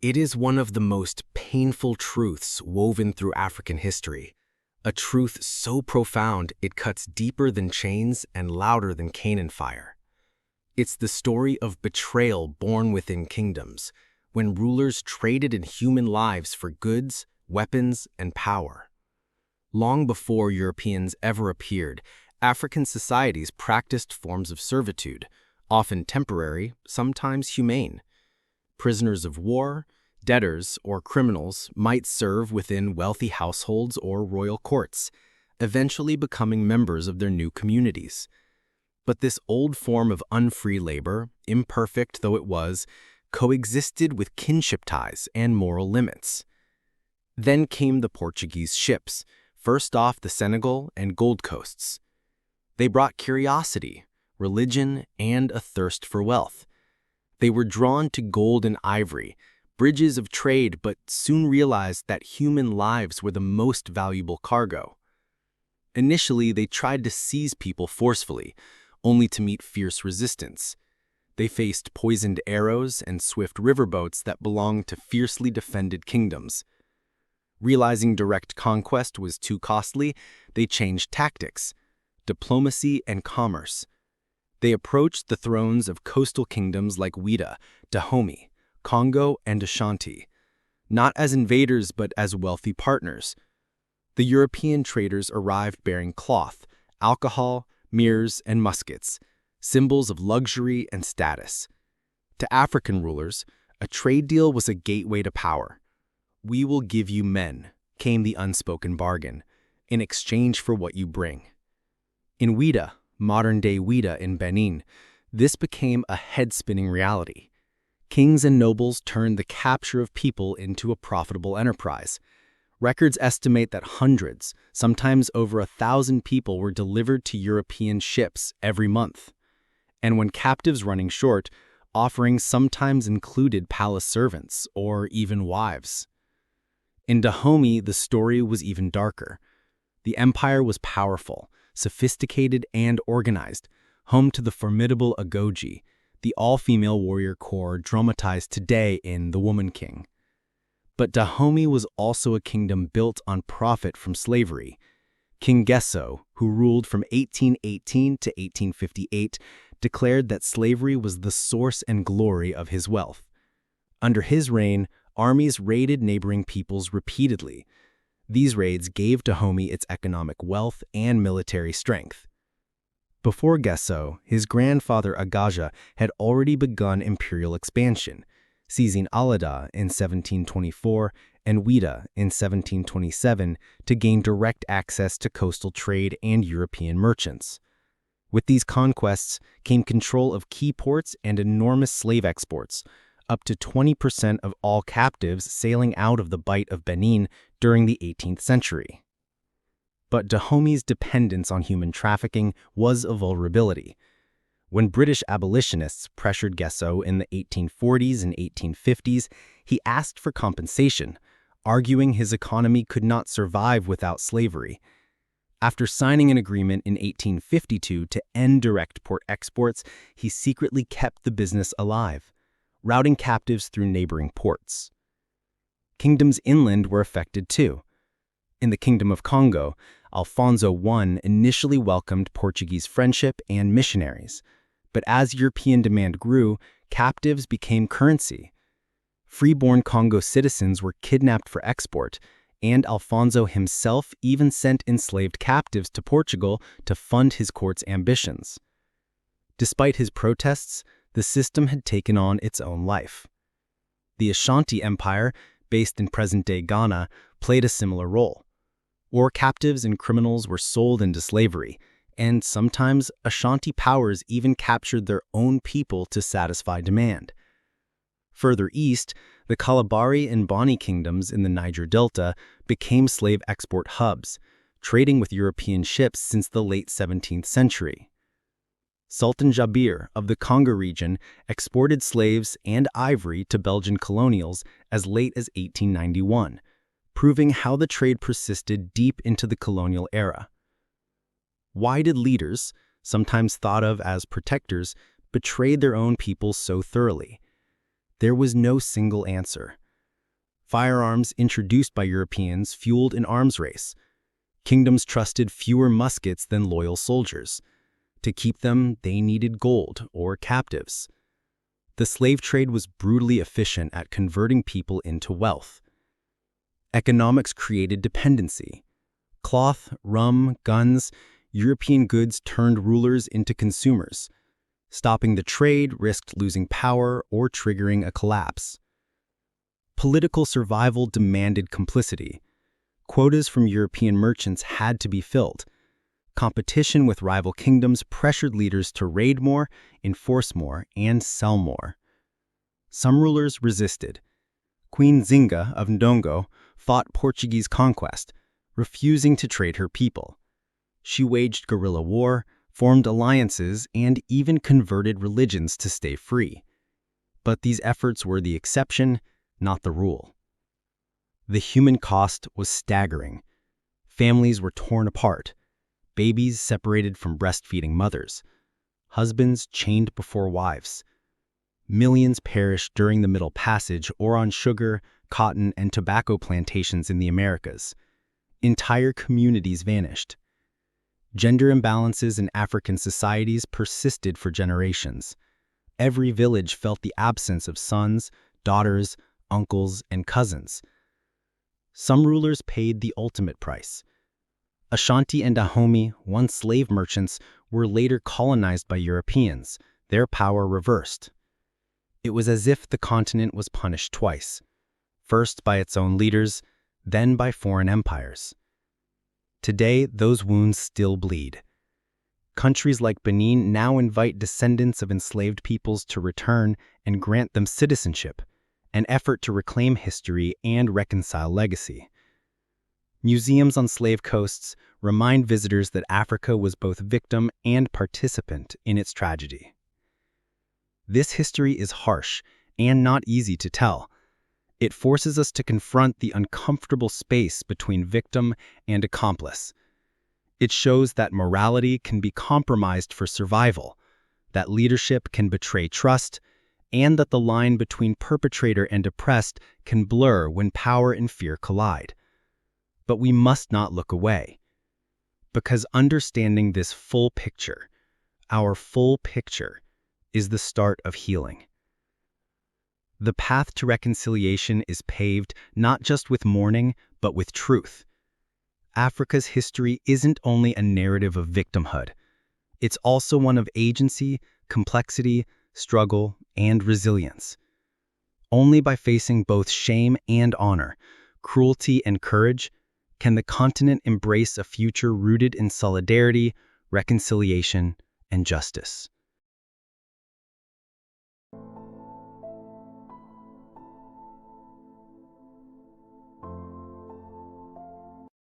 It is one of the most painful truths woven through African history, a truth so profound it cuts deeper than chains and louder than cannon fire. It's the story of betrayal born within kingdoms, when rulers traded in human lives for goods, weapons, and power. Long before Europeans ever appeared, African societies practiced forms of servitude, often temporary, sometimes humane. Prisoners of war, debtors, or criminals might serve within wealthy households or royal courts, eventually becoming members of their new communities. But this old form of unfree labor, imperfect though it was, coexisted with kinship ties and moral limits. Then came the Portuguese ships, first off the Senegal and Gold Coasts. They brought curiosity, religion, and a thirst for wealth. They were drawn to gold and ivory, bridges of trade, but soon realized that human lives were the most valuable cargo. Initially, they tried to seize people forcefully, only to meet fierce resistance. They faced poisoned arrows and swift riverboats that belonged to fiercely defended kingdoms. Realizing direct conquest was too costly, they changed tactics, diplomacy and commerce. They approached the thrones of coastal kingdoms like Ouidah, Dahomey, Congo, and Ashanti, not as invaders but as wealthy partners. The European traders arrived bearing cloth, alcohol, mirrors, and muskets, symbols of luxury and status. To African rulers, a trade deal was a gateway to power. "We will give you men," came the unspoken bargain, "in exchange for what you bring." In Ouidah, modern-day Ouidah in Benin, this became a head-spinning reality. Kings and nobles turned the capture of people into a profitable enterprise. Records estimate that hundreds, sometimes over 1,000 people were delivered to European ships every month. And when captives running short, offerings sometimes included palace servants or even wives. In Dahomey, the story was even darker. The empire was powerful, sophisticated, and organized, home to the formidable Agoji, the all-female warrior corps dramatized today in The Woman King. But Dahomey was also a kingdom built on profit from slavery. King Gesso, who ruled from 1818 to 1858, declared that slavery was the source and glory of his wealth. Under his reign, armies raided neighboring peoples repeatedly. These raids gave Dahomey its economic wealth and military strength. Before Gesso, his grandfather Agaja had already begun imperial expansion, seizing Ouidah in 1724 and Ouidah in 1727 to gain direct access to coastal trade and European merchants. With these conquests came control of key ports and enormous slave exports, up to 20% of all captives sailing out of the Bight of Benin during the 18th century. But Dahomey's dependence on human trafficking was a vulnerability. When British abolitionists pressured Gesso in the 1840s and 1850s, he asked for compensation, arguing his economy could not survive without slavery. After signing an agreement in 1852 to end direct port exports, he secretly kept the business alive, routing captives through neighboring ports. Kingdoms inland were affected too. In the Kingdom of Congo, Alfonso I initially welcomed Portuguese friendship and missionaries, but as European demand grew, captives became currency. Freeborn Congo citizens were kidnapped for export, and Alfonso himself even sent enslaved captives to Portugal to fund his court's ambitions. Despite his protests, the system had taken on its own life. The Ashanti Empire, based in present-day Ghana, played a similar role. War captives and criminals were sold into slavery, and sometimes Ashanti powers even captured their own people to satisfy demand. Further east, the Kalabari and Bani kingdoms in the Niger Delta became slave export hubs, trading with European ships since the late 17th century. Sultan Jabir of the Congo region exported slaves and ivory to Belgian colonials as late as 1891, proving how the trade persisted deep into the colonial era. Why did leaders, sometimes thought of as protectors, betray their own people so thoroughly? There was no single answer. Firearms introduced by Europeans fueled an arms race. Kingdoms trusted fewer muskets than loyal soldiers. To keep them, they needed gold or captives. The slave trade was brutally efficient at converting people into wealth. Economics created dependency. Cloth, rum, guns, European goods turned rulers into consumers. Stopping the trade risked losing power or triggering a collapse. Political survival demanded complicity. Quotas from European merchants had to be filled. Competition with rival kingdoms pressured leaders to raid more, enforce more, and sell more. Some rulers resisted. Queen Nzinga of Ndongo fought Portuguese conquest, refusing to trade her people. She waged guerrilla war, formed alliances, and even converted religions to stay free. But these efforts were the exception, not the rule. The human cost was staggering. Families were torn apart. Babies separated from breastfeeding mothers. Husbands chained before wives. Millions perished during the Middle Passage or on sugar, cotton, and tobacco plantations in the Americas. Entire communities vanished. Gender imbalances in African societies persisted for generations. Every village felt the absence of sons, daughters, uncles, and cousins. Some rulers paid the ultimate price. Ashanti and Dahomey, once slave merchants, were later colonized by Europeans, their power reversed. It was as if the continent was punished twice, first by its own leaders, then by foreign empires. Today, those wounds still bleed. Countries like Benin now invite descendants of enslaved peoples to return and grant them citizenship, an effort to reclaim history and reconcile legacy. Museums on slave coasts remind visitors that Africa was both victim and participant in its tragedy. This history is harsh and not easy to tell. It forces us to confront the uncomfortable space between victim and accomplice. It shows that morality can be compromised for survival, that leadership can betray trust, and that the line between perpetrator and oppressed can blur when power and fear collide. But we must not look away, because understanding this full picture, our full picture, is the start of healing. The path to reconciliation is paved not just with mourning, but with truth. Africa's history isn't only a narrative of victimhood. It's also one of agency, complexity, struggle, and resilience. Only by facing both shame and honor, cruelty and courage, can the continent embrace a future rooted in solidarity, reconciliation, and justice.